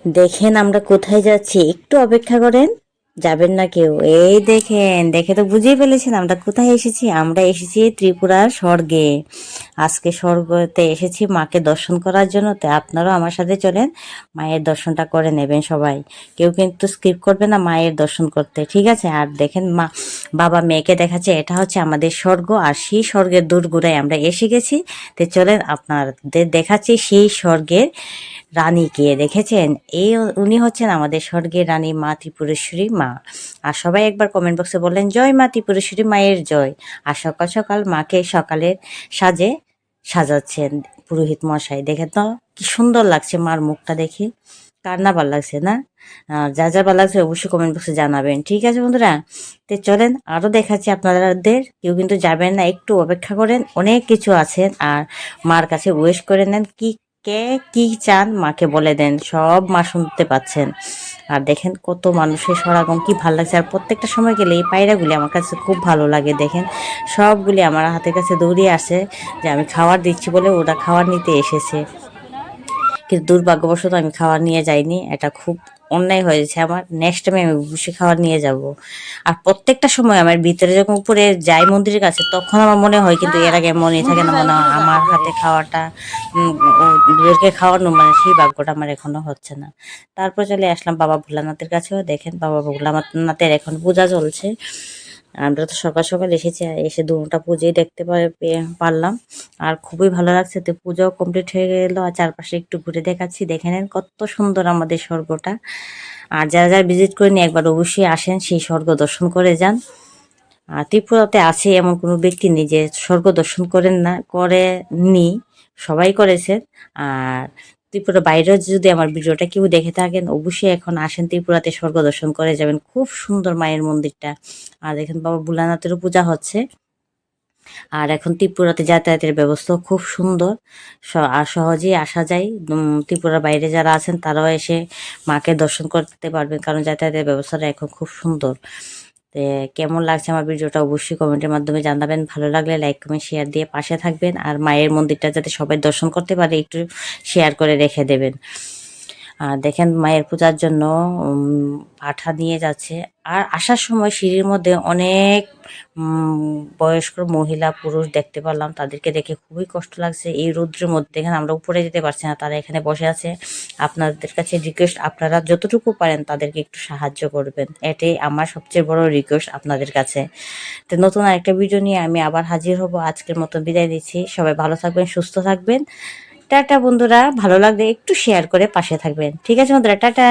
দেখেন আমরা কোথায় যাচ্ছি, একটু অপেক্ষা করেন, যাবেন না কেউ। এই দেখেন, দেখে তো বুঝেই ফেলেছেন আমরা কোথায় এসেছি। আমরা এসেছি ত্রিপুরার স্বর্গে। আজকে স্বর্গতে এসেছি মাকে দর্শন করার জন্য। তো আপনারাও আমার সাথে চলেন, মায়ের দর্শনটা করে নেবেন সবাই। কেউ কিন্তু স্কিপ করবে না মায়ের দর্শন করতে, ঠিক আছে? আর দেখেন মা বাবা মেয়েকে দেখাচ্ছে এটা হচ্ছে আমাদের স্বর্গ, আর সেই স্বর্গের দূরগোড়ায় আমরা এসে গেছি। তো চলেন আপনাদের দেখাচ্ছি সেই স্বর্গের রানীকে। দেখেছেন, এই উনি হচ্ছেন আমাদের স্বর্গের রানী মা ত্রিপুরেশ্বরী মা। আর সবাই একবার কমেন্ট বক্সে বললেন জয় মা ত্রিপুরেশ্বরী মায়ের জয়। আর সকাল সকাল মাকে সকালের সাজে সাজাচ্ছেন পুরোহিত মশাই। দেখে তো কি সুন্দর লাগছে মার মুখটা দেখে। কার না ভালো লাগছে না? যা যা ভালো লাগছে অবশ্যই কমেন্ট বক্সে জানাবেন, ঠিক আছে বন্ধুরা? তো চলেন আরও দেখাচ্ছি আপনাদের। কেউ কিন্তু যাবেন না, একটু অপেক্ষা করেন, অনেক কিছু আছেন। আর মার কাছে উইশ করে নেন, কি কে কি চান মাকে বলে দেন, সব মা শুনতে পাচ্ছেন। আর দেখেন কত মানুষের সমাগম, কি ভালো লাগছে। আর প্রত্যেকটা সময় গেলে এই পায়রাগুলি আমার কাছে খুব ভালো লাগে। দেখেন সবগুলি আমার হাতের কাছে দৌড়িয়ে আসে, যে আমি খাবার দিচ্ছি বলে ওরা খাবার নিতে এসেছে। কিন্তু দুর্ভাগ্যবশত আমি খাবার নিয়ে যাইনি, এটা খুব অন্যায় হয়েছে আমার। নেক্সট টাইমে আমি অবশ্যই খাবার নিয়ে যাব। আর প্রত্যেকটা সময় আমার ভিতরে যখন উপরে যাই মন্দিরের কাছে, তখন আমার মনে হয়, কিন্তু এর আগে মনে থাকে না, মনে হয় আমার হাতে খাওয়াটা ওদেরকে খাওয়ানো, মানে সেই ভাগ্যটা আমার এখনো হচ্ছে না। তারপর চলে আসলাম বাবা ভোলানাথের কাছেও। দেখেন বাবা ভোলানাথের এখন পূজা চলছে। আমরা তো সকাল সকাল এসেছি, আর এসে দুটা পুজোই দেখতে পারলাম। আর খুবই ভালো লাগছে। তো পুজোও কমপ্লিট হয়ে গেল, আর চারপাশে একটু ঘুরে দেখাচ্ছি। দেখে নেন কত সুন্দর আমাদের স্বর্গটা। আর যারা যারা ভিজিট করেনি একবার অবশ্যই আসেন, সেই স্বর্গ দর্শন করে যান। আর ত্রিপুরাতে আছে এমন কোনো ব্যক্তি নেই যে স্বর্গ দর্শন করেননি, সবাই করেছেন। আর ত্রিপুরা বাইরেও যদি আমার ভিডিওটা কেউ দেখে থাকেন, অবশ্যই এখন আসেন ত্রিপুরাতে, স্বর্গ দর্শন করে যাবেন। খুব সুন্দর মায়ের মন্দিরটা। আর দেখেন বাবা ভোলানাথেরও পূজা হচ্ছে। আর এখন ত্রিপুরাতে যাতায়াতের ব্যবস্থাও খুব সুন্দর। আর সহজেই আসা যায়। ত্রিপুরার বাইরে যারা আছেন তারাও এসে মাকে দর্শন করতে পারবেন, কারণ যাতায়াতের ব্যবস্থাটা এখন খুব সুন্দর। তো কেমন লাগছে আমার ভিডিওটা অবশ্যই কমেন্টের মাধ্যমে জানাবেন। ভালো লাগলে লাইক কমেন্ট শেয়ার দিয়ে পাশে থাকবেন। আর মায়ের মন্দিরটা যাতে সবাই দর্শন করতে পারে একটু শেয়ার করে রেখে দেবেন। দেখেন মায়ের পূজার জন্য পাঠা নিয়ে যাচ্ছে। আর আসার সময় সিঁড়ির মধ্যে অনেক বয়স্ক মহিলা পুরুষ দেখতে পারলাম, তাদেরকে দেখে খুবই কষ্ট লাগছে এই রৌদ্রের মধ্যে। দেখেন আমরা উপরে যেতে পারছি না, তারা এখানে বসে আছে। আপনাদের কাছে রিকোয়েস্ট, আপনারা যতটুকু পারেন তাদেরকে একটু সাহায্য করবেন, এটাই আমার সবচেয়ে বড় রিকোয়েস্ট আপনাদের কাছে। তো নতুন আরেকটা ভিডিও নিয়ে আমি আবার হাজির হব। আজকের মতো বিদায় দিচ্ছি। সবাই ভালো থাকবেন, সুস্থ থাকবেন। টাটা বন্ধুরা, ভালো লাগলে একটু শেয়ার করে পাশে থাকবেন, ঠিক আছে বন্ধুরা? টাটা।